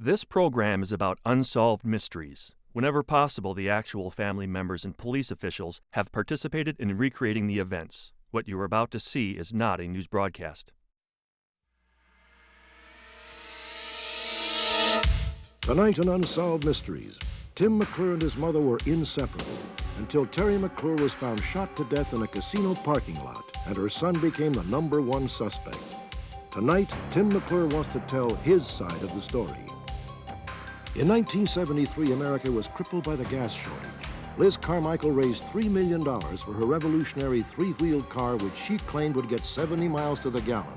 This program is about unsolved mysteries. Whenever possible, the actual family members and police officials have participated in recreating the events. What you are about to see is not a news broadcast. Tonight in Unsolved Mysteries, Tim McClure and his mother were inseparable until Teri McClure was found shot to death in a casino parking lot, and her son became the #1 suspect. Tonight, Tim McClure wants to tell his side of the story. In 1973, America was crippled by the gas shortage. Liz Carmichael raised $3 million for her revolutionary three-wheeled car, which she claimed would get 70 miles to the gallon.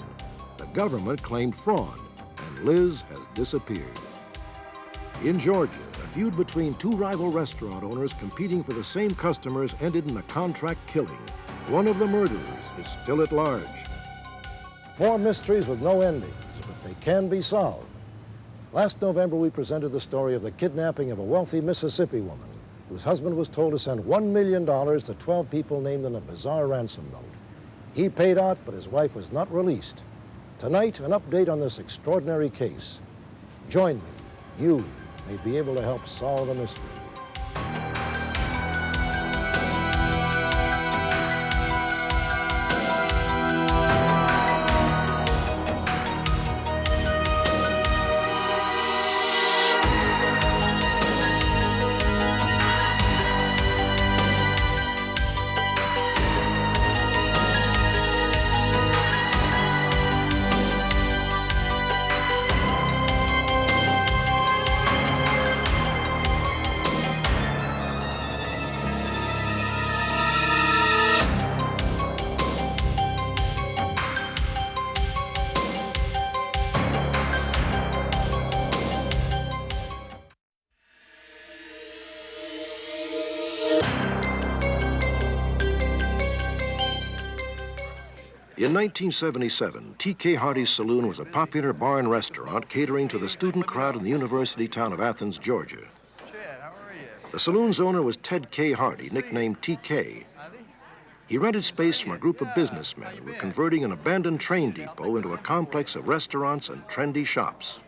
The government claimed fraud, and Liz has disappeared. In Georgia, a feud between two rival restaurant owners competing for the same customers ended in a contract killing. One of the murderers is still at large. 4 mysteries with no endings, but they can be solved. Last November, we presented the story of the kidnapping of a wealthy Mississippi woman whose husband was told to send $1 million to 12 people named in a bizarre ransom note. He paid out, but his wife was not released. Tonight, an update on this extraordinary case. Join me. You may be able to help solve the mystery. In 1977, T.K. Hardy's Saloon was a popular bar and restaurant catering to the student crowd in the university town of Athens, Georgia. The saloon's owner was Ted K. Hardy, nicknamed T.K. He rented space from a group of businessmen who were converting an abandoned train depot into a complex of restaurants and trendy shops.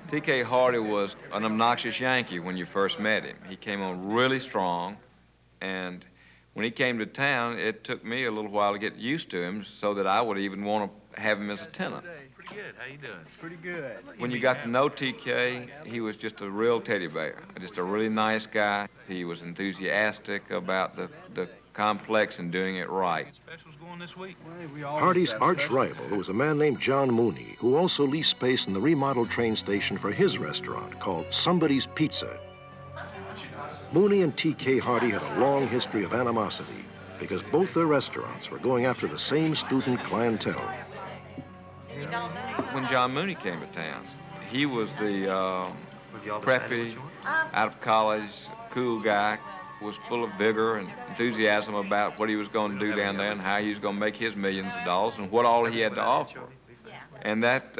T.K. Hardy was an obnoxious Yankee when you first met him. He came on really strong, and when he came to town, it took me a little while to get used to him so that I would even want to have him as a tenant. Pretty good. How you doing? Pretty good. When you got to know TK, he was just a real teddy bear, just a really nice guy. He was enthusiastic about the complex and doing it right. Specials going this week? Hardy's arch rival was a man named John Mooney, who also leased space in the remodeled train station for his restaurant called Somebody's Pizza. Mooney and T.K. Hardy had a long history of animosity because both their restaurants were going after the same student clientele. When John Mooney came to town, he was the preppy, out of college, cool guy, was full of vigor and enthusiasm about what he was going to do down there and how he was going to make his millions of dollars and what all he had to offer. And that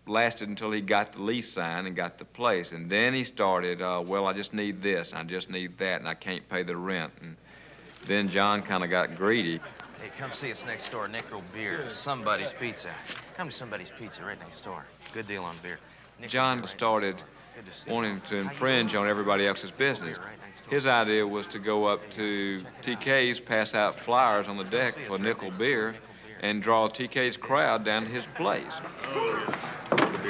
lasted until he got the lease signed and got the place. And then he started, well, I just need this, I just need that, and I can't pay the rent. And then John kind of got greedy. Hey, come see us next door, Nickel Beer, Somebody's Pizza. Come to Somebody's Pizza right next door. Good deal on beer. John started wanting to infringe on everybody else's business. His idea was to go up to TK's, pass out flyers on the deck for Nickel Beer, and draw TK's crowd down to his place.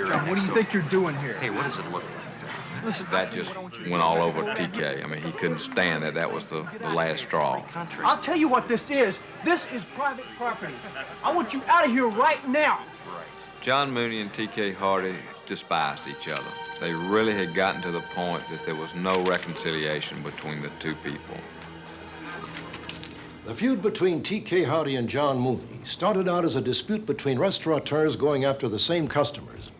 John, what do you think you're doing here? Hey, what does it look like? Listen, That just went all over TK. I mean, he couldn't stand it. That was the last straw. I'll tell you what this is. This is private property. I want you out of here right now. John Mooney and T.K. Hardy despised each other. They really had gotten to the point that there was no reconciliation between the two people. The feud between T.K. Hardy and John Mooney started out as a dispute between restaurateurs going after the same customers.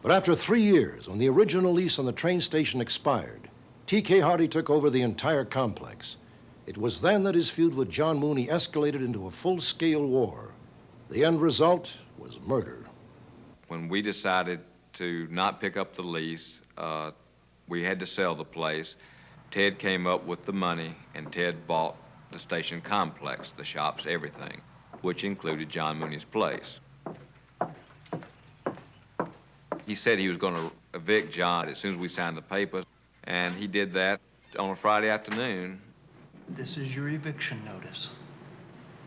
But after 3 years, when the original lease on the train station expired, T.K. Hardy took over the entire complex. It was then that his feud with John Mooney escalated into a full-scale war. The end result was murder. When we decided to not pick up the lease, we had to sell the place. Ted came up with the money, and Ted bought the station complex, the shops, everything, which included John Mooney's place. He said he was going to evict John as soon as we signed the papers, and he did that on a Friday afternoon. This is your eviction notice.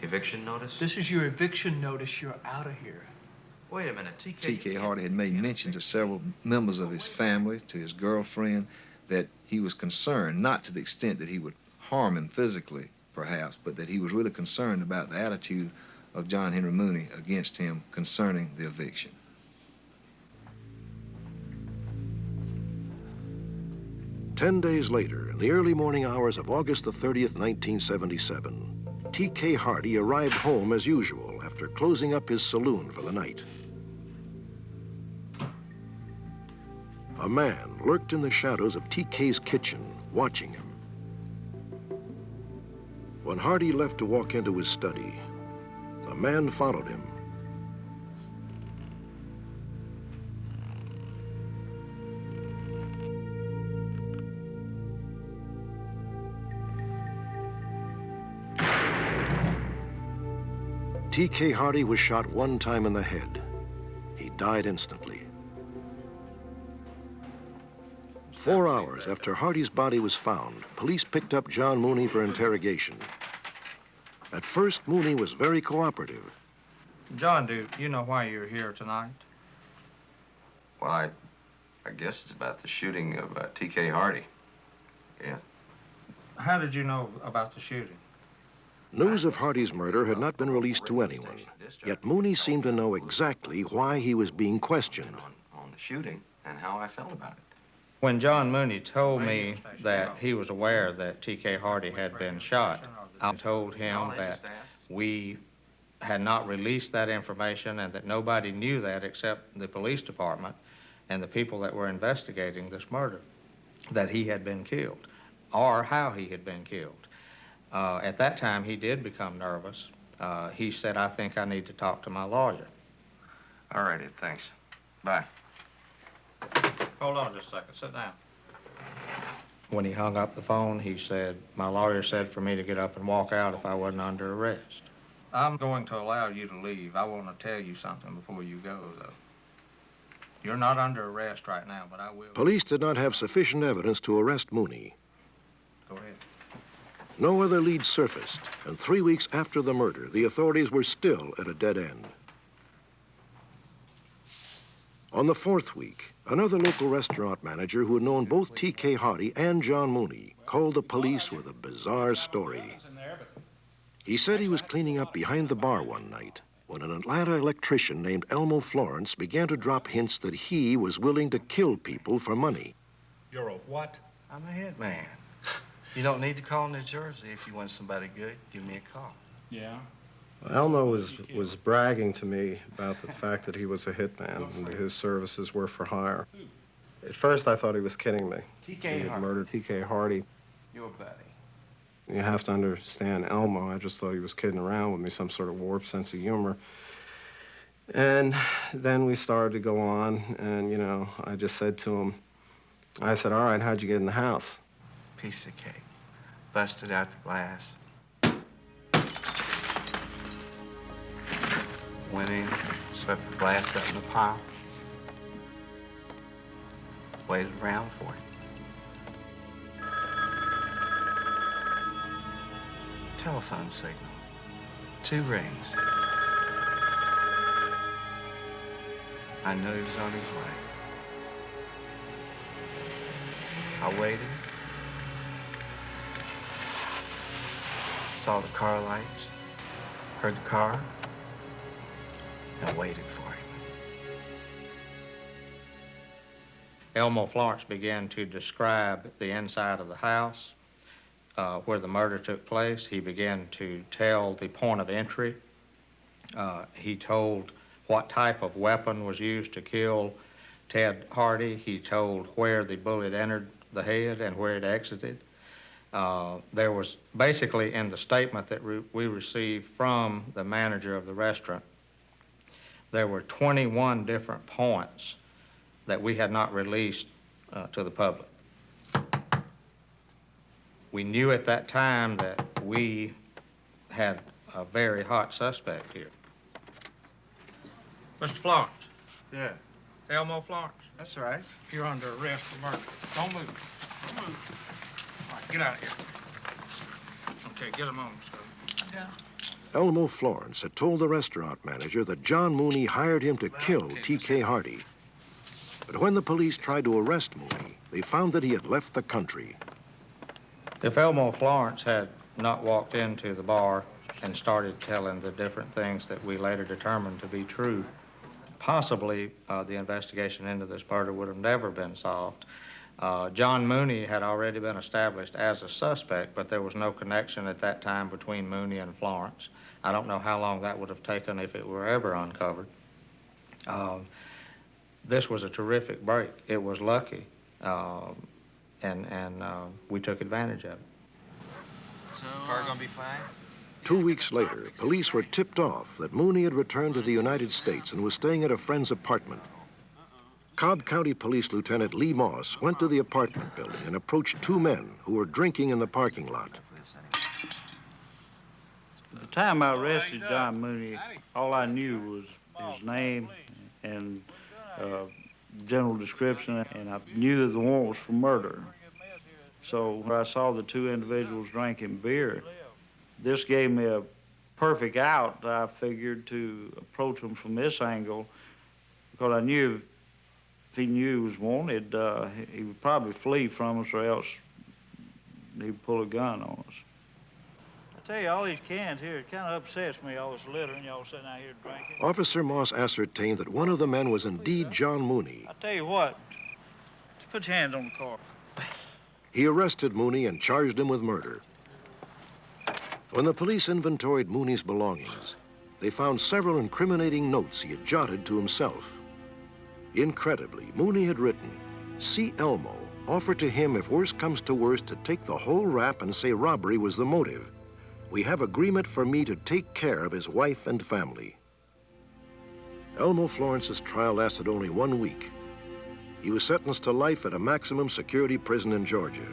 Eviction notice? This is your eviction notice. You're out of here. Wait a minute, TK. T.K. Hardy had made mention to several members of his family, to his girlfriend, that he was concerned, not to the extent that he would harm him physically, perhaps, but that he was really concerned about the attitude of John Henry Mooney against him concerning the eviction. Ten days later, in the early morning hours of August the 30th, 1977, T.K. Hardy arrived home as usual after closing up his saloon for the night. A man lurked in the shadows of T.K.'s kitchen, watching him. When Hardy left to walk into his study, the man followed him. T.K. Hardy was shot one time in the head. He died instantly. 4 hours after Hardy's body was found, police picked up John Mooney for interrogation. At first, Mooney was very cooperative. John, do you know why you're here tonight? Well, I guess it's about the shooting of T.K. Hardy. Yeah. How did you know about the shooting? News of Hardy's murder had not been released to anyone, yet Mooney seemed to know exactly why he was being questioned. On the shooting and how I felt about it. When John Mooney told me that he was aware that T.K. Hardy had been shot, I told him that we had not released that information and that nobody knew that except the police department and the people that were investigating this murder, that he had been killed or how he had been killed. At that time, he did become nervous. He said, "I think I need to talk to my lawyer." All righty, thanks. Bye. Hold on just a second. Sit down. When he hung up the phone, he said, "My lawyer said for me to get up and walk out if I wasn't under arrest." I'm going to allow you to leave. I want to tell you something before you go, though. You're not under arrest right now, but I will. Police did not have sufficient evidence to arrest Mooney. Go ahead. No other leads surfaced, and 3 weeks after the murder, the authorities were still at a dead end. On the 4th week, another local restaurant manager who had known both T.K. Hardy and John Mooney called the police with a bizarre story. He said he was cleaning up behind the bar one night when an Atlanta electrician named Elmo Florence began to drop hints that he was willing to kill people for money. You're a what? I'm a hitman. You don't need to call New Jersey if you want somebody good. Give me a call. Yeah. Elmo was bragging to me about the fact that he was a hitman and that his services were for hire. At first, I thought he was kidding me. T.K. He had Hardy. murdered T.K. Hardy. Your buddy. You have to understand Elmo. I just thought he was kidding around with me, some sort of warped sense of humor. And then we started to go on, and, you know, I just said to him, I said, "All right, how'd you get in the house?" Piece of cake. Busted out the glass. Went in, swept the glass up in the pile. Waited around for him. Telephone signal. 2 rings. I knew he was on his way. I waited. Saw the car lights. Heard the car. And waited for him. Elmo Florence began to describe the inside of the house where the murder took place. He began to tell the point of entry. He told what type of weapon was used to kill Ted Hardy. He told where the bullet entered the head and where it exited. There was basically in the statement that we received from the manager of the restaurant, there were 21 different points that we had not released to the public. We knew at that time that we had a very hot suspect here. Mr. Florence. Yeah. Elmo Florence? That's right. You're under arrest for murder. Don't move. Don't move. All right, get out of here. Okay, get him on, sir. Yeah. Elmo Florence had told the restaurant manager that John Mooney hired him to kill T.K. Hardy. But when the police tried to arrest Mooney, they found that he had left the country. If Elmo Florence had not walked into the bar and started telling the different things that we later determined to be true, possibly the investigation into this murder would have never been solved. John Mooney had already been established as a suspect, but there was no connection at that time between Mooney and Florence. I don't know how long that would have taken if it were ever uncovered. This was a terrific break. It was lucky, and we took advantage of it. So, car gonna be fine? 2 weeks later, police were tipped off that Mooney had returned to the United States and was staying at a friend's apartment. Cobb County Police Lieutenant Lee Moss went to the apartment building and approached two men who were drinking in the parking lot. At the time I arrested John Mooney, all I knew was his name and general description, and I knew that the warrant was for murder. So when I saw the two individuals drinking beer, this gave me a perfect out, I figured, to approach him from this angle, because I knew if he knew he was wanted, he would probably flee from us, or else he'd pull a gun on us. I tell you, all these cans here, it kind of upsets me, all this littering, y'all sitting out here drinking. Officer Moss ascertained that one of the men was indeed John Mooney. I tell you what, put your hands on the car. He arrested Mooney and charged him with murder. When the police inventoried Mooney's belongings, they found several incriminating notes he had jotted to himself. Incredibly, Mooney had written, "See Elmo, offer to him if worse comes to worse to take the whole rap and say robbery was the motive. We have agreement for me to take care of his wife and family." Elmo Florence's trial lasted only 1 week. He was sentenced to life at a maximum security prison in Georgia.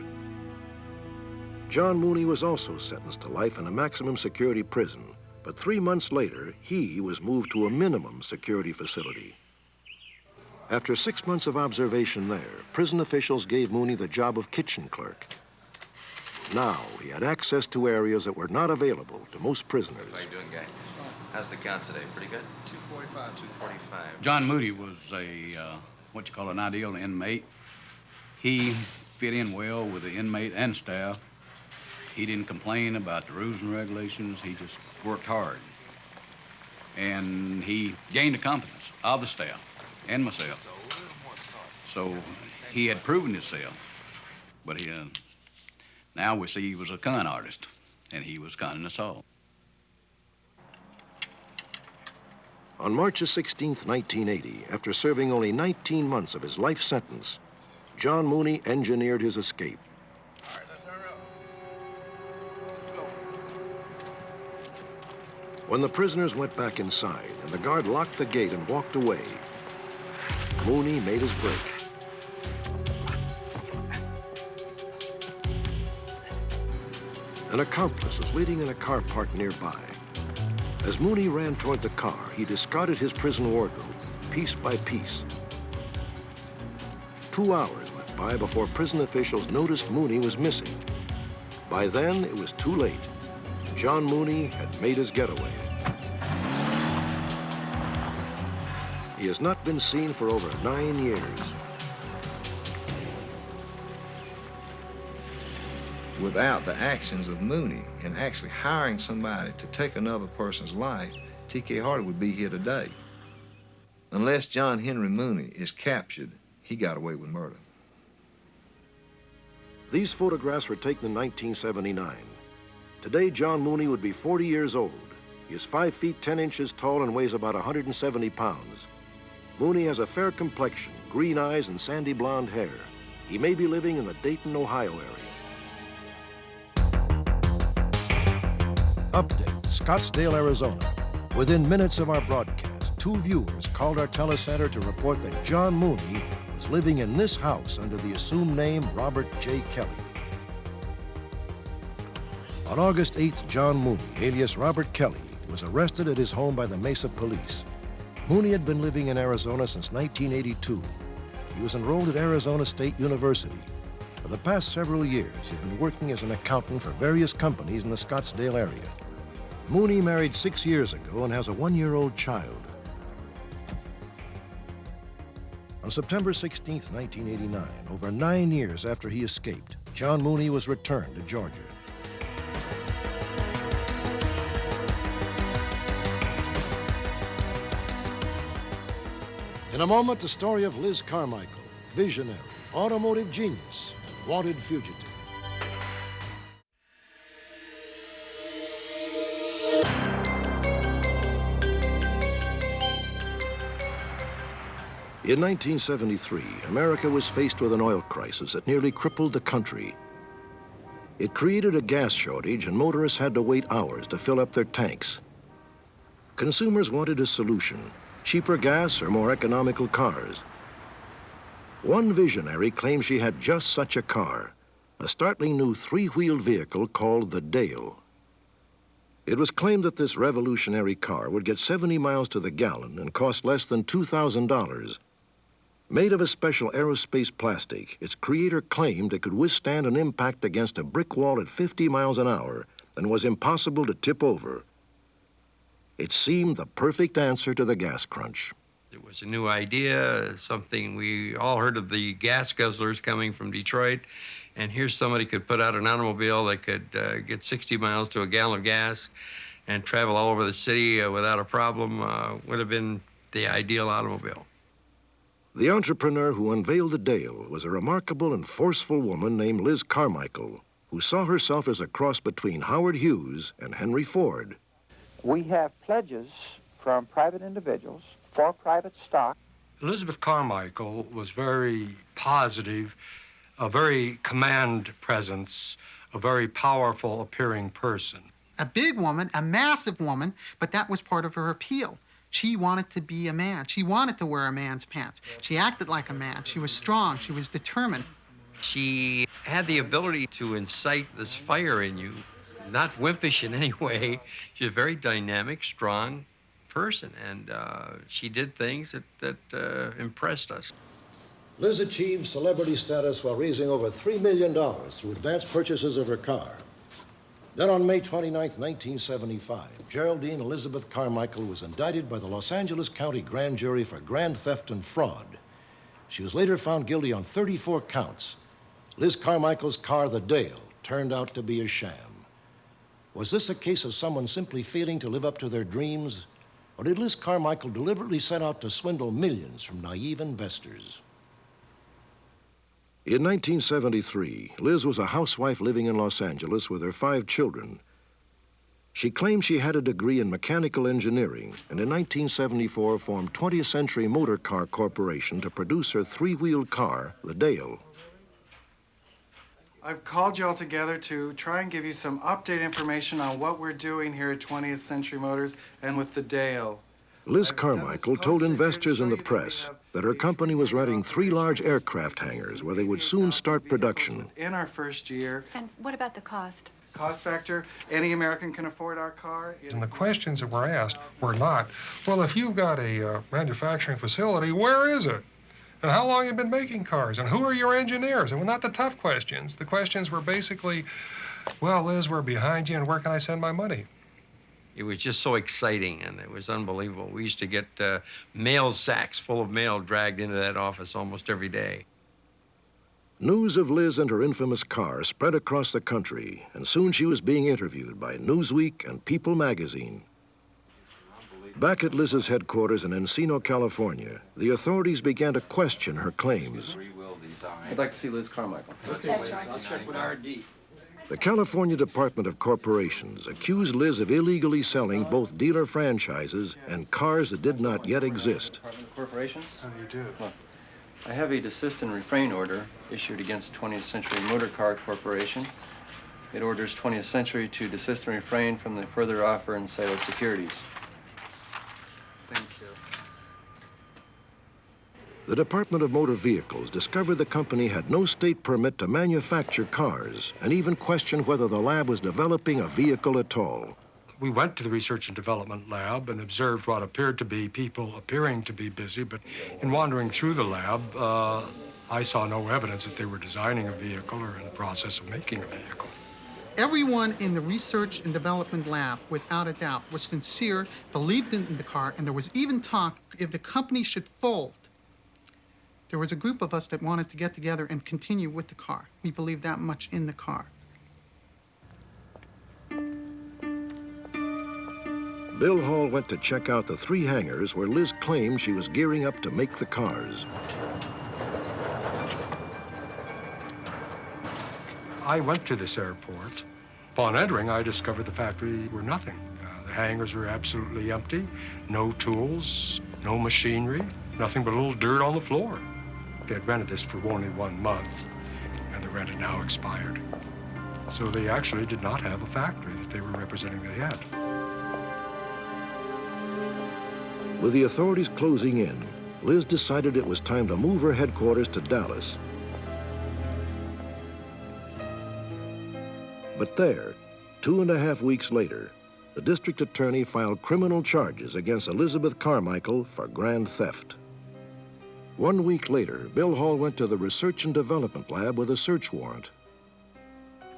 John Mooney was also sentenced to life in a maximum security prison, but 3 months later, he was moved to a minimum security facility. After 6 months of observation there, prison officials gave Mooney the job of kitchen clerk. Now he had access to areas that were not available to most prisoners. How you doing, guy? How's the count today? Pretty good? 245. 245. John Mooney was a, what you call an ideal inmate. He fit in well with the inmate and staff. He didn't complain about the rules and regulations. He just worked hard. And he gained the confidence of the staff and myself. So he had proven himself. But now we see he was a con artist, and he was conning us all. On March 16th, 1980, after serving only 19 months of his life sentence, John Mooney engineered his escape. When the prisoners went back inside and the guard locked the gate and walked away, Mooney made his break. An accomplice was waiting in a car parked nearby. As Mooney ran toward the car, he discarded his prison wardrobe, piece by piece. 2 hours went by before prison officials noticed Mooney was missing. By then, it was too late. John Mooney had made his getaway. He has not been seen for over 9 years. Without the actions of Mooney in actually hiring somebody to take another person's life, T.K. Hardy would be here today. Unless John Henry Mooney is captured, he got away with murder. These photographs were taken in 1979. Today, John Mooney would be 40 years old. He is 5 feet 10 inches tall and weighs about 170 pounds. Mooney has a fair complexion, green eyes, and sandy blonde hair. He may be living in the Dayton, Ohio area. Update, Scottsdale, Arizona. Within minutes of our broadcast, 2 viewers called our telecenter to report that John Mooney was living in this house under the assumed name Robert J. Kelly. On August 8th, John Mooney, alias Robert Kelly, was arrested at his home by the Mesa police. Mooney had been living in Arizona since 1982. He was enrolled at Arizona State University. For the past several years, he'd been working as an accountant for various companies in the Scottsdale area. Mooney married 6 years ago and has a 1-year-old child. On September 16, 1989, over 9 years after he escaped, John Mooney was returned to Georgia. In a moment, the story of Liz Carmichael, visionary, automotive genius, and wanted fugitive. In 1973, America was faced with an oil crisis that nearly crippled the country. It created a gas shortage, and motorists had to wait hours to fill up their tanks. Consumers wanted a solution: cheaper gas or more economical cars. One visionary claimed she had just such a car, a startling new 3-wheeled vehicle called the Dale. It was claimed that this revolutionary car would get 70 miles to the gallon and cost less than $2,000. Made of a special aerospace plastic, its creator claimed it could withstand an impact against a brick wall at 50 miles an hour and was impossible to tip over. It seemed the perfect answer to the gas crunch. It was a new idea, something we all heard of, the gas guzzlers coming from Detroit, and here's somebody could put out an automobile that could get 60 miles to a gallon of gas and travel all over the city without a problem. Would have been the ideal automobile. The entrepreneur who unveiled the Dale was a remarkable and forceful woman named Liz Carmichael, who saw herself as a cross between Howard Hughes and Henry Ford. We have pledges from private individuals for private stock. Elizabeth Carmichael was very positive, a very command presence, a very powerful appearing person. A big woman, a massive woman, but that was part of her appeal. She wanted to be a man. She wanted to wear a man's pants. She acted like a man. She was strong. She was determined. She had the ability to incite this fire in you, not wimpish in any way. She's a very dynamic, strong person, and she did things that impressed us. Liz achieved celebrity status while raising over $3 million through advanced purchases of her car. Then on May 29, 1975, Geraldine Elizabeth Carmichael was indicted by the Los Angeles County Grand Jury for grand theft and fraud. She was later found guilty on 34 counts. Liz Carmichael's car, the Dale, turned out to be a sham. Was this a case of someone simply failing to live up to their dreams? Or did Liz Carmichael deliberately set out to swindle millions from naive investors? In 1973, Liz was a housewife living in Los Angeles with her 5 children. She claimed she had a degree in mechanical engineering, and in 1974 formed 20th Century Motor Car Corporation to produce her 3-wheeled car, the Dale. I've called you all together to try and give you some updated information on what we're doing here at 20th Century Motors and with the Dale. Liz Carmichael told investors and the press that her company was renting 3 large aircraft hangars where they would soon start production. In our first year. And what about the cost? Cost factor, any American can afford our car. And the questions that were asked were not, well, if you've got a manufacturing facility, where is it? And how long have you been making cars? And who are your engineers? And well, not the tough questions. The questions were basically, well, Liz, we're behind you, and where can I send my money? It was just so exciting, and it was unbelievable. We used to get mail sacks full of mail dragged into that office almost every day. News of Liz and her infamous car spread across the country, and soon she was being interviewed by Newsweek and People magazine. Back at Liz's headquarters in Encino, California, the authorities began to question her claims. I'd like to see Liz Carmichael. Okay, that's right. I'll check with R&D. The California Department of Corporations accused Liz of illegally selling both dealer franchises and cars that did not yet exist. Department of Corporations? How do you do? Look, I have a desist and refrain order issued against 20th Century Motor Car Corporation. It orders 20th Century to desist and refrain from the further offer and sale of securities. Thank you. The Department of Motor Vehicles discovered the company had no state permit to manufacture cars and even questioned whether the lab was developing a vehicle at all. We went to the research and development lab and observed what appeared to be people appearing to be busy, but in wandering through the lab, I saw no evidence that they were designing a vehicle or in the process of making a vehicle. Everyone in the research and development lab, without a doubt, was sincere, believed in the car, and there was even talk if the company should fold. There was a group of us that wanted to get together and continue with the car. We believed that much in the car. Bill Hall went to check out the 3 hangars where Liz claimed she was gearing up to make the cars. I went to this airport. Upon entering, I discovered the factory were nothing. The hangars were absolutely empty, no tools, no machinery, nothing but a little dirt on the floor. They had rented this for only 1 month, and the rent had now expired. So they actually did not have a factory that they were representing they had. With the authorities closing in, Liz decided it was time to move her headquarters to Dallas. But there, 2.5 weeks later, the district attorney filed criminal charges against Elizabeth Carmichael for grand theft. 1 week later, Bill Hall went to the research and development lab with a search warrant.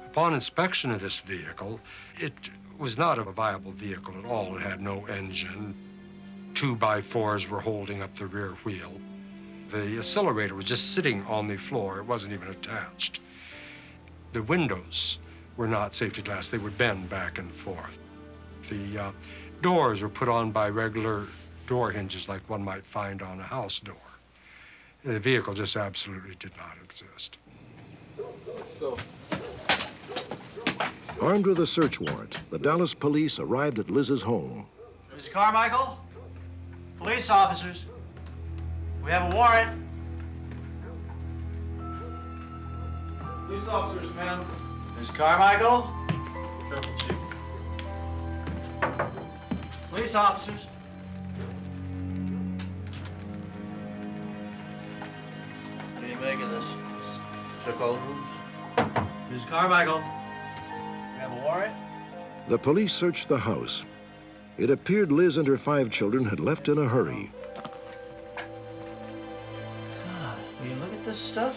Upon inspection of this vehicle, it was not a viable vehicle at all. It had no engine. 2x4s were holding up the rear wheel. The accelerator was just sitting on the floor. It wasn't even attached. The windows were not safety glass. They would bend back and forth. The doors were put on by regular door hinges like one might find on a house door. The vehicle just absolutely did not exist. Armed with a search warrant, the Dallas police arrived at Liz's home. Mr. Carmichael, police officers, we have a warrant. Police officers, ma'am. Mr. Carmichael. Police officers. What do you make of this? Check all the rooms. Mrs. Carmichael, we have a warrant. The police searched the house. It appeared Liz and her 5 children had left in a hurry. God, will you look at this stuff?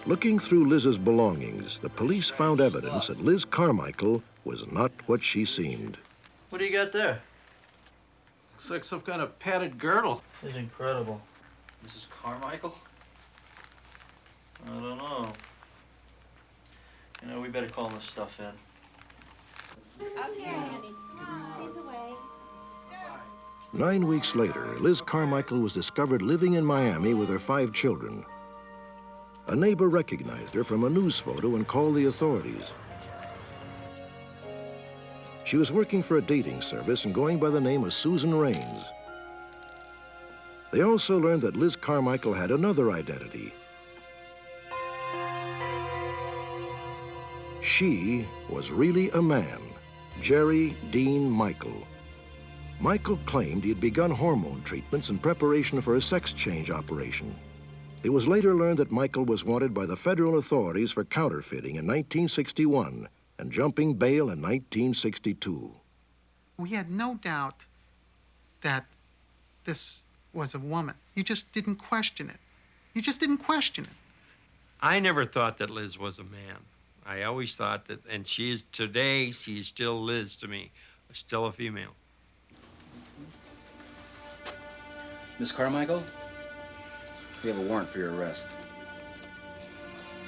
Looking through Liz's belongings, the police found evidence that Liz Carmichael was not what she seemed. What do you got there? Looks like some kind of padded girdle. This is incredible. Mrs. Carmichael? I don't know. You know, we better call this stuff in. Okay, honey. He's away. 9 weeks later, Liz Carmichael was discovered living in Miami with her 5 children. A neighbor recognized her from a news photo and called the authorities. She was working for a dating service and going by the name of Susan Raines. They also learned that Liz Carmichael had another identity. She was really a man, Jerry Dean Michael. Michael claimed he had begun hormone treatments in preparation for a sex change operation. It was later learned that Michael was wanted by the federal authorities for counterfeiting in 1961 and jumping bail in 1962. We had no doubt that this was a woman. You just didn't question it. You just didn't question it. I never thought that Liz was a man. I always thought that, and today, she's still Liz to me, still a female. Miss Carmichael, we have a warrant for your arrest.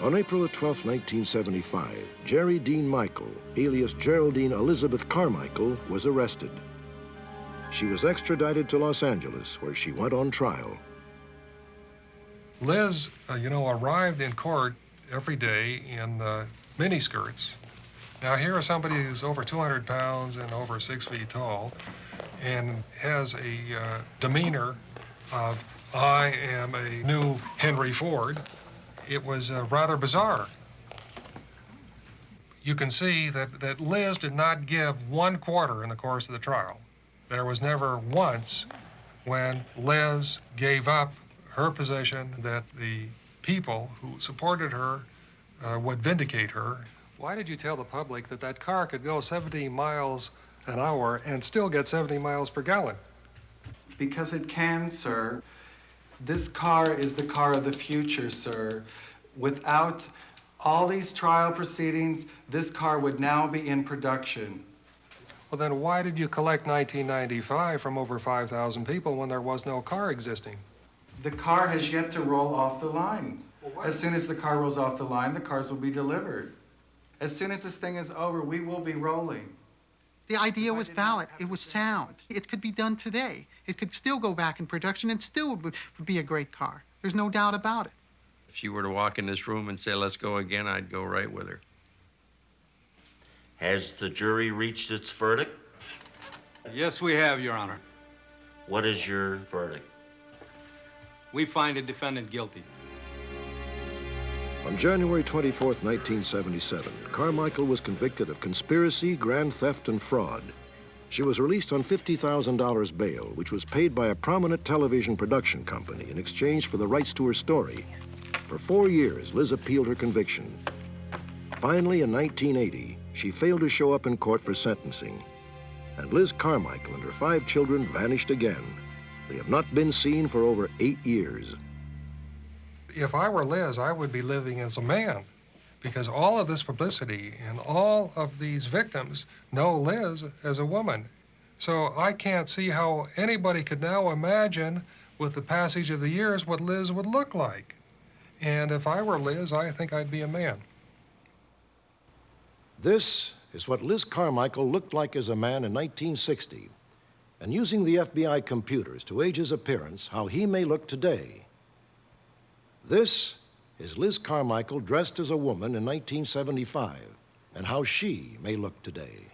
On April 12, 1975, Jerry Dean Michael, alias Geraldine Elizabeth Carmichael, was arrested. She was extradited to Los Angeles, where she went on trial. Liz, arrived in court every day in miniskirts. Now, here is somebody who's over 200 pounds and over 6 feet tall and has a demeanor of, I am a new Henry Ford. It was rather bizarre. You can see that Liz did not give 1 quarter in the course of the trial. There was never once when Liz gave up her position that the people who supported her would vindicate her Why did you tell the public that that car could go 70 miles an hour and still get 70 miles per gallon? Because it can, sir. This car is the car of the future, sir. Without all these trial proceedings, this car would now be in production. Well, then why did you collect 1995 from over 5,000 people when there was no car existing? The car has yet to roll off the line. As soon as the car rolls off the line, the cars will be delivered. As soon as this thing is over, we will be rolling. The idea was valid. It was sound. It could be done today. It could still go back in production and still would be a great car. There's no doubt about it. If she were to walk in this room and say, let's go again, I'd go right with her. Has the jury reached its verdict? Yes, we have, Your Honor. What is your verdict? We find a defendant guilty. On January 24th, 1977, Carmichael was convicted of conspiracy, grand theft, and fraud. She was released on $50,000 bail, which was paid by a prominent television production company in exchange for the rights to her story. For 4 years, Liz appealed her conviction. Finally, in 1980, she failed to show up in court for sentencing. And Liz Carmichael and her 5 children vanished again. They have not been seen for over 8 years. If I were Liz, I would be living as a man, because all of this publicity and all of these victims know Liz as a woman. So I can't see how anybody could now imagine, with the passage of the years, what Liz would look like. And if I were Liz, I think I'd be a man. This is what Liz Carmichael looked like as a man in 1960, and using the FBI computers to age his appearance, how he may look today. This is Liz Carmichael dressed as a woman in 1975, and how she may look today.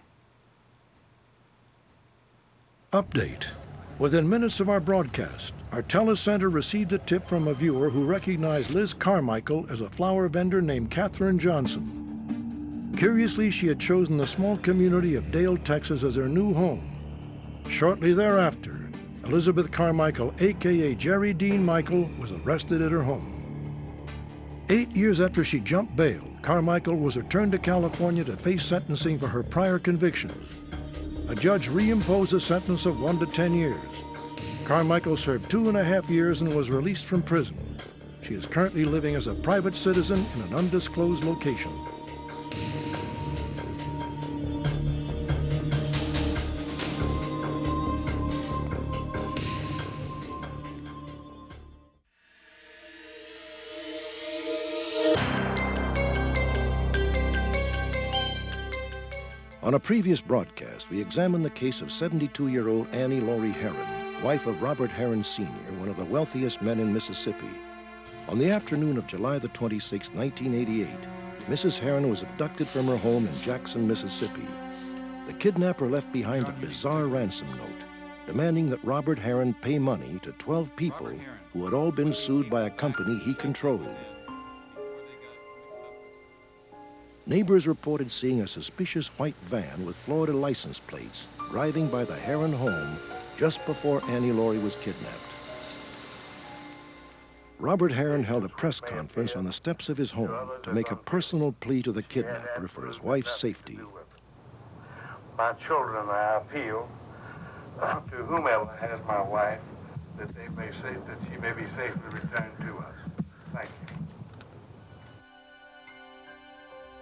Update. Within minutes of our broadcast, our telecenter received a tip from a viewer who recognized Liz Carmichael as a flower vendor named Katherine Johnson. Curiously, she had chosen the small community of Dale, Texas as her new home. Shortly thereafter, Elizabeth Carmichael, a.k.a. Jerry Dean Michael, was arrested at her home. 8 years after she jumped bail, Carmichael was returned to California to face sentencing for her prior convictions. A judge reimposed a sentence of 1 to 10 years. Carmichael served 2.5 years and was released from prison. She is currently living as a private citizen in an undisclosed location. On a previous broadcast, we examined the case of 72-year-old Annie Laurie Herron, wife of Robert Herron Sr., one of the wealthiest men in Mississippi. On the afternoon of July the 26th, 1988, Mrs. Herron was abducted from her home in Jackson, Mississippi. The kidnapper left behind a bizarre ransom note, demanding that Robert Herron pay money to 12 people who had all been sued by a company he controlled. Neighbors reported seeing a suspicious white van with Florida license plates driving by the Herron home just before Annie Laurie was kidnapped. Robert Herron held a press conference on the steps of his home to make a personal plea to the kidnapper for his wife's safety. My children, I appeal to whomever has my wife that she may be safely returned to us. Thank you.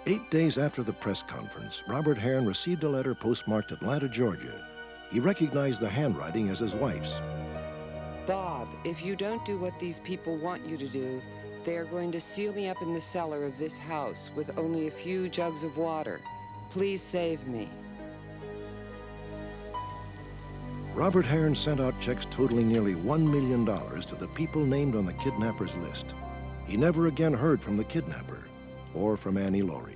8 days after the press conference, Robert Herron received a letter postmarked Atlanta, Georgia. He recognized the handwriting as his wife's. Bob, if you don't do what these people want you to do, they are going to seal me up in the cellar of this house with only a few jugs of water. Please save me. Robert Herron sent out checks totaling nearly $1 million to the people named on the kidnapper's list. He never again heard from the kidnapper or from Annie Laurie.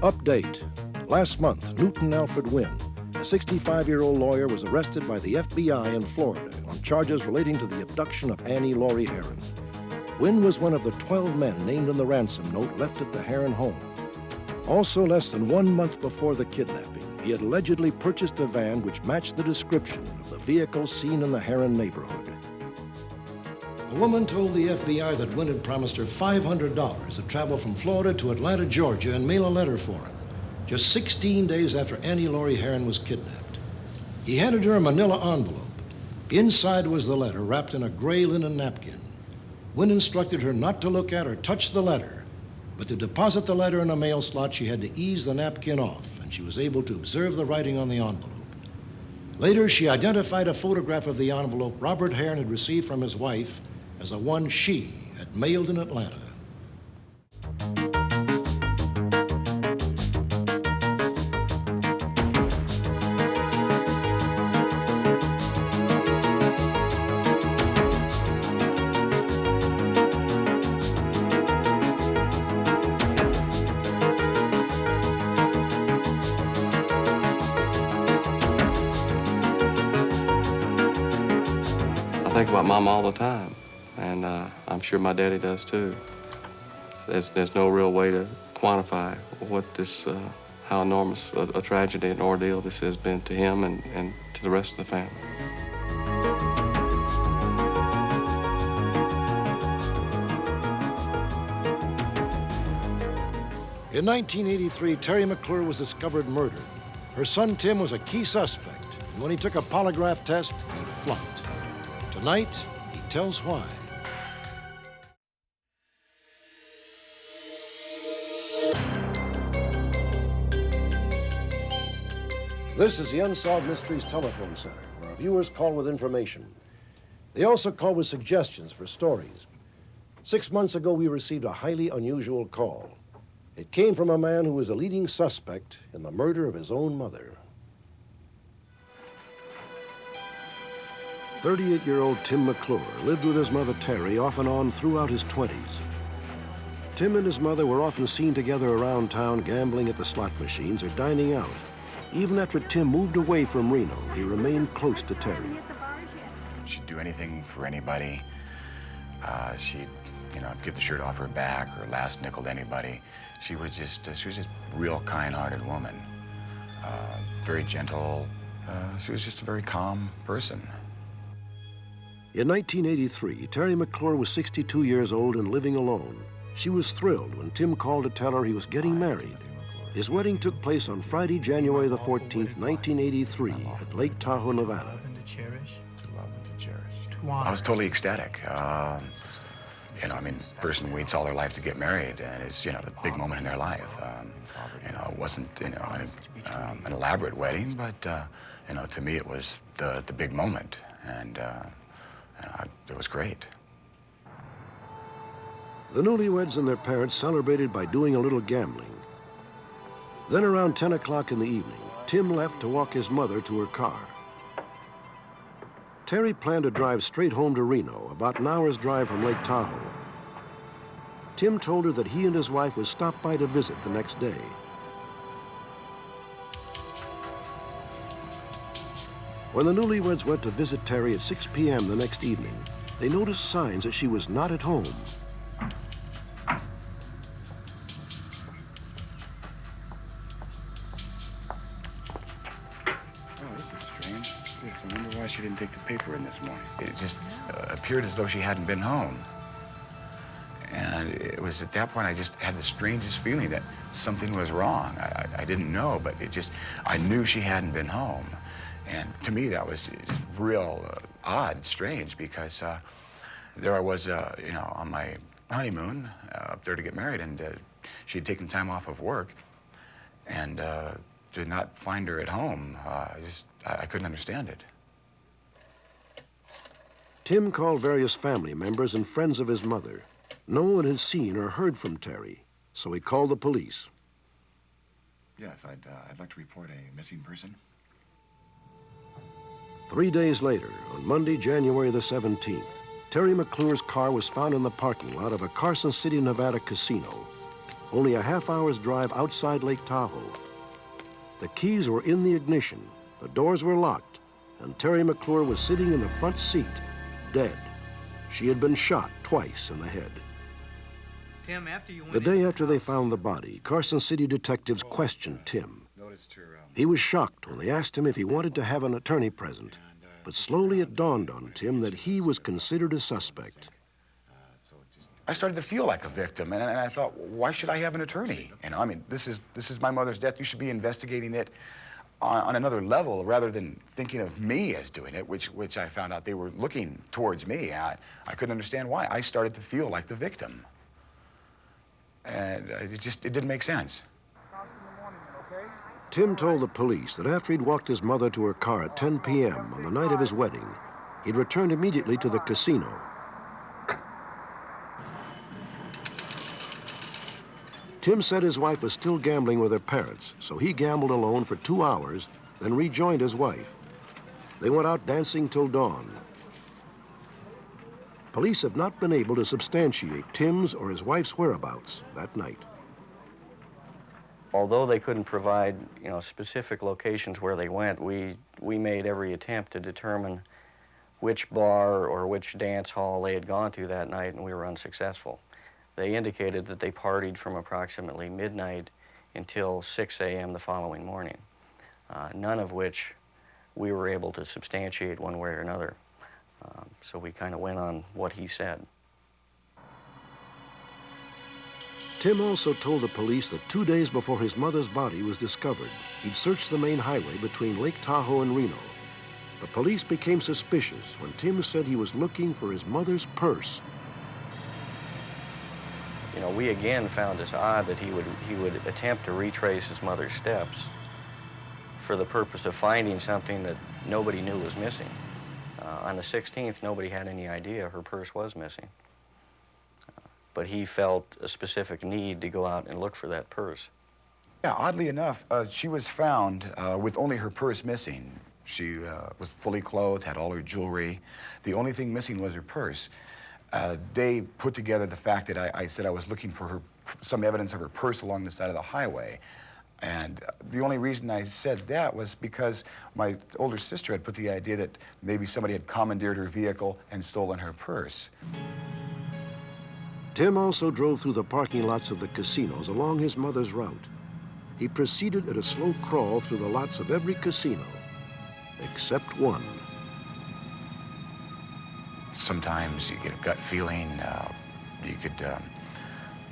Update. Last month, Newton Alfred Wynn, a 65-year-old lawyer, was arrested by the FBI in Florida on charges relating to the abduction of Annie Laurie Herron. Wynn was one of the 12 men named in the ransom note left at the Herron home. Also, less than 1 month before the kidnapping, he had allegedly purchased a van which matched the description of the vehicle seen in the Herron neighborhood. woman told the FBI that Wynn had promised her $500 to travel from Florida to Atlanta, Georgia, and mail a letter for him, just 16 days after Annie Laurie Heron was kidnapped. He handed her a manila envelope. Inside was the letter, wrapped in a gray linen napkin. Wynn instructed her not to look at or touch the letter, but to deposit the letter in a mail slot, she had to ease the napkin off, and she was able to observe the writing on the envelope. Later, she identified a photograph of the envelope Robert Heron had received from his wife as the one she had mailed in Atlanta. I think about Mom all the time, and I'm sure my daddy does too. There's no real way to quantify what this, how enormous a tragedy and ordeal this has been to him and to the rest of the family. In 1983, Teri McClure was discovered murdered. Her son Tim was a key suspect, and when he took a polygraph test, he flunked. Tonight, he tells why. This is the Unsolved Mysteries Telephone Center, where our viewers call with information. They also call with suggestions for stories. 6 months ago, we received a highly unusual call. It came from a man who was a leading suspect in the murder of his own mother. 38-year-old Tim McClure lived with his mother, Teri, off and on throughout his 20s. Tim and his mother were often seen together around town gambling at the slot machines or dining out. Even after Tim moved away from Reno, he remained close to Teri. She'd do anything for anybody. She'd, give the shirt off her back or last nickel to anybody. She was just a real kind-hearted woman. Very gentle. She was just a very calm person. In 1983, Teri McClure was 62 years old and living alone. She was thrilled when Tim called to tell her he was getting married. His wedding took place on Friday, January the 14th, 1983, at Lake Tahoe, Nevada. I was totally ecstatic. Person waits all their life to get married, and it's, the big moment in their life. It wasn't, an elaborate wedding, but, to me it was the big moment, and it was great. The newlyweds and their parents celebrated by doing a little gambling. Then around 10 o'clock in the evening, Tim left to walk his mother to her car. Teri planned to drive straight home to Reno, about an hour's drive from Lake Tahoe. Tim told her that he and his wife would stop by to visit the next day. When the newlyweds went to visit Teri at 6 p.m. the next evening, they noticed signs that she was not at home. I wonder why she didn't take the paper in this morning. It just appeared as though she hadn't been home. And it was at that point I just had the strangest feeling that something was wrong. I didn't know, but I knew she hadn't been home. And to me that was just real odd, strange, because there I was, on my honeymoon up there to get married, and she had taken time off of work, and to not find her at home, I couldn't understand it. Tim called various family members and friends of his mother. No one had seen or heard from Teri, so he called the police. Yes, I'd like to report a missing person. 3 days later, on Monday, January the 17th, Teri McClure's car was found in the parking lot of a Carson City, Nevada casino, only a half-hour's drive outside Lake Tahoe. The keys were in the ignition, the doors were locked, and Teri McClure was sitting in the front seat, dead. She had been shot twice in the head. Tim, after you went The day after they found the body, Carson City detectives questioned Tim. He was shocked when they asked him if he wanted to have an attorney present, but slowly it dawned on Tim that he was considered a suspect. I started to feel like a victim, and I thought, why should I have an attorney? You know, I mean, this is my mother's death. You should be investigating it on another level rather than thinking of me as doing it, which I found out they were looking towards me. I couldn't understand why. I started to feel like the victim. And it didn't make sense. Tim told the police that after he'd walked his mother to her car at 10 p.m. on the night of his wedding, he'd returned immediately to the casino. Tim said his wife was still gambling with her parents, so he gambled alone for 2 hours, then rejoined his wife. They went out dancing till dawn. Police have not been able to substantiate Tim's or his wife's whereabouts that night. Although they couldn't provide, specific locations where they went, we made every attempt to determine which bar or which dance hall they had gone to that night, and we were unsuccessful. They indicated that they partied from approximately midnight until 6 a.m. the following morning, none of which we were able to substantiate one way or another. So we kind of went on what he said. Tim also told the police that 2 days before his mother's body was discovered, he'd searched the main highway between Lake Tahoe and Reno. The police became suspicious when Tim said he was looking for his mother's purse. We again found this odd that he would attempt to retrace his mother's steps for the purpose of finding something that nobody knew was missing. On the 16th, nobody had any idea her purse was missing. But he felt a specific need to go out and look for that purse. Yeah, oddly enough, she was found with only her purse missing. She was fully clothed, had all her jewelry. The only thing missing was her purse. They put together the fact that I said I was looking for some evidence of her purse along the side of the highway. And the only reason I said that was because my older sister had put the idea that maybe somebody had commandeered her vehicle and stolen her purse. Tim also drove through the parking lots of the casinos along his mother's route. He proceeded at a slow crawl through the lots of every casino, except one. Sometimes you get a gut feeling. You could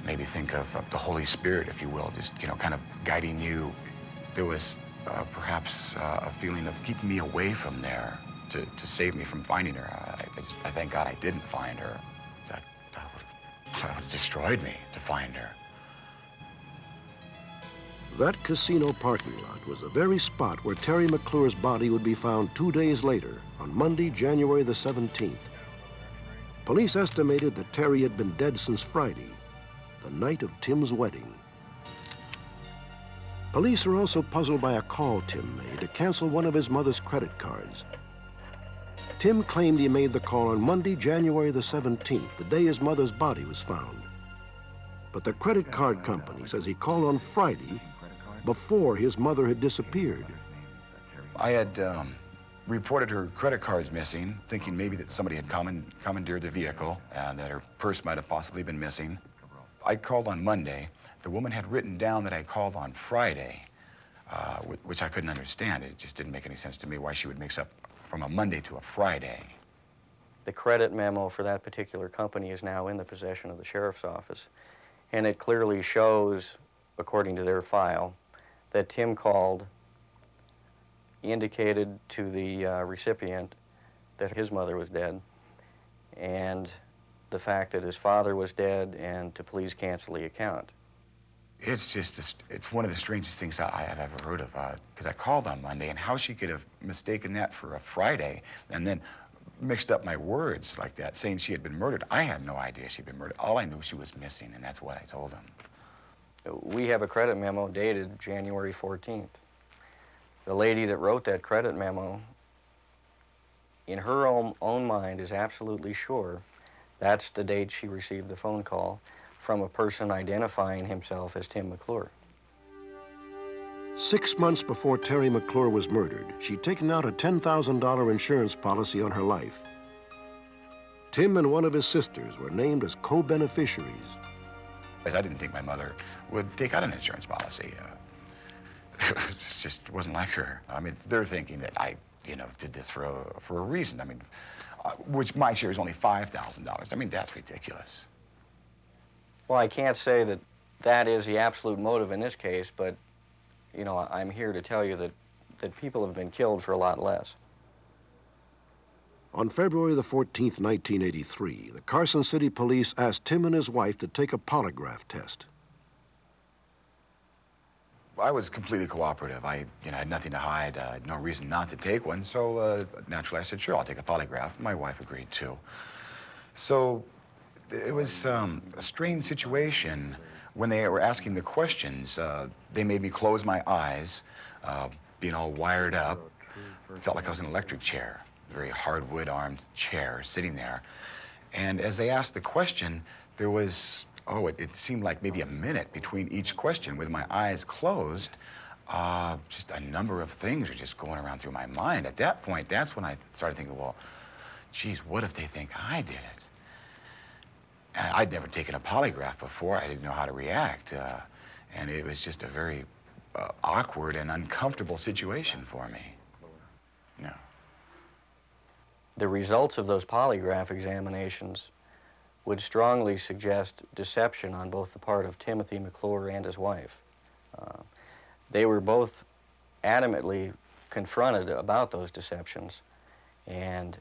maybe think of the Holy Spirit, if you will, just, kind of guiding you. There was perhaps a feeling of keeping me away from there to save me from finding her. I thank God I didn't find her. That would have destroyed me to find her. That casino parking lot was the very spot where Teri McClure's body would be found 2 days later, on Monday, January the 17th. Police estimated that Teri had been dead since Friday, the night of Tim's wedding. Police are also puzzled by a call Tim made to cancel one of his mother's credit cards. Tim claimed he made the call on Monday, January the 17th, the day his mother's body was found. But the credit card company says he called on Friday before his mother had disappeared. I had reported her credit cards missing, thinking maybe that somebody had commandeered the vehicle and that her purse might have possibly been missing. I called on Monday. The woman had written down that I called on Friday, which I couldn't understand. It just didn't make any sense to me why she would mix up from a Monday to a Friday. The credit memo for that particular company is now in the possession of the sheriff's office, and it clearly shows, according to their file, that Tim called, indicated to the recipient that his mother was dead, and the fact that his father was dead, and to please cancel the account. It's just, it's one of the strangest things I've ever heard of, because I called on Monday, and how she could have mistaken that for a Friday, and then mixed up my words like that, saying she had been murdered. I had no idea she'd been murdered. All I knew she was missing, and that's what I told him. We have a credit memo dated January 14th. The lady that wrote that credit memo, in her own mind, is absolutely sure that's the date she received the phone call from a person identifying himself as Tim McClure. 6 months before Teri McClure was murdered, she'd taken out a $10,000 insurance policy on her life. Tim and one of his sisters were named as co-beneficiaries. I didn't think my mother would take out an insurance policy. It just wasn't like her. I mean, they're thinking that I, did this for a reason. I mean, which my share is only $5,000. I mean, that's ridiculous. Well, I can't say that that is the absolute motive in this case, but, you know, I'm here to tell you that people have been killed for a lot less. On February the 14th, 1983, the Carson City Police asked Tim and his wife to take a polygraph test. I was completely cooperative. I had nothing to hide, no reason not to take one, so naturally I said, sure, I'll take a polygraph. My wife agreed too. So it was a strange situation. When they were asking the questions, they made me close my eyes, being all wired up. Felt like I was in an electric chair, a very hardwood-armed chair sitting there. And as they asked the question, there was, it seemed like maybe a minute between each question. With my eyes closed, just a number of things were just going around through my mind. At that point, that's when I started thinking, well, geez, what if they think I did it? And I'd never taken a polygraph before. I didn't know how to react. And it was just a very awkward and uncomfortable situation for me. No. The results of those polygraph examinations would strongly suggest deception on both the part of Timothy McClure and his wife. They were both adamantly confronted about those deceptions, and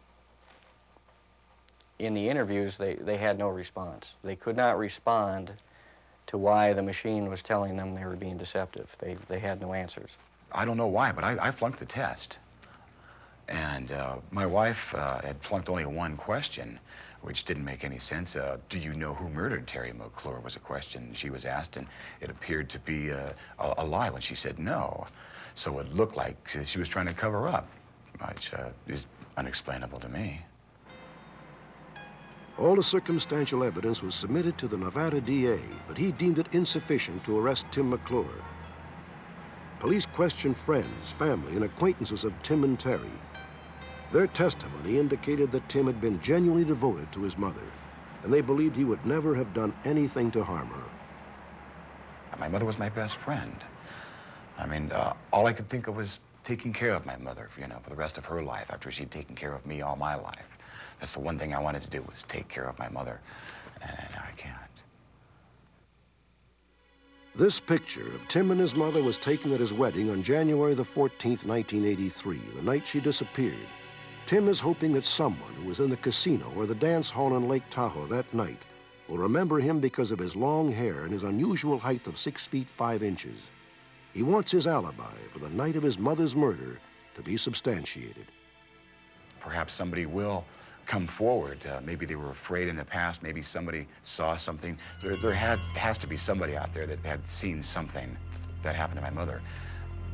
in the interviews, they had no response. They could not respond to why the machine was telling them they were being deceptive. They had no answers. I don't know why, but I flunked the test. And my wife had flunked only one question, which didn't make any sense. Do you know who murdered Teri McClure was a question she was asked, and it appeared to be a lie when she said no. So it looked like she was trying to cover up, which is unexplainable to me. All the circumstantial evidence was submitted to the Nevada DA, but he deemed it insufficient to arrest Tim McClure. Police questioned friends, family, and acquaintances of Tim and Teri. Their testimony indicated that Tim had been genuinely devoted to his mother, and they believed he would never have done anything to harm her. My mother was my best friend. I mean, all I could think of was taking care of my mother, for the rest of her life, after she'd taken care of me all my life. That's the one thing I wanted to do, was take care of my mother, and I can't. This picture of Tim and his mother was taken at his wedding on January the 14th, 1983, the night she disappeared. Tim is hoping that someone who was in the casino or the dance hall in Lake Tahoe that night will remember him because of his long hair and his unusual height of 6 feet 5 inches. He wants his alibi for the night of his mother's murder to be substantiated. Perhaps somebody will come forward. Maybe they were afraid in the past. Maybe somebody saw something. There has to be somebody out there that had seen something that happened to my mother.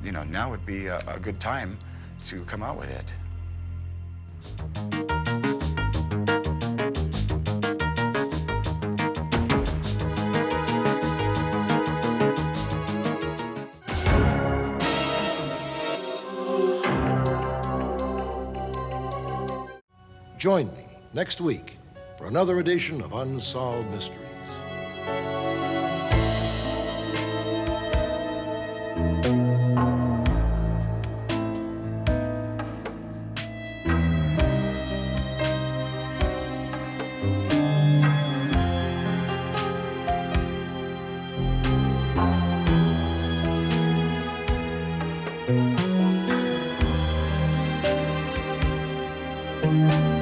Now would be a good time to come out with it. Join me next week for another edition of Unsolved Mysteries. Thank you.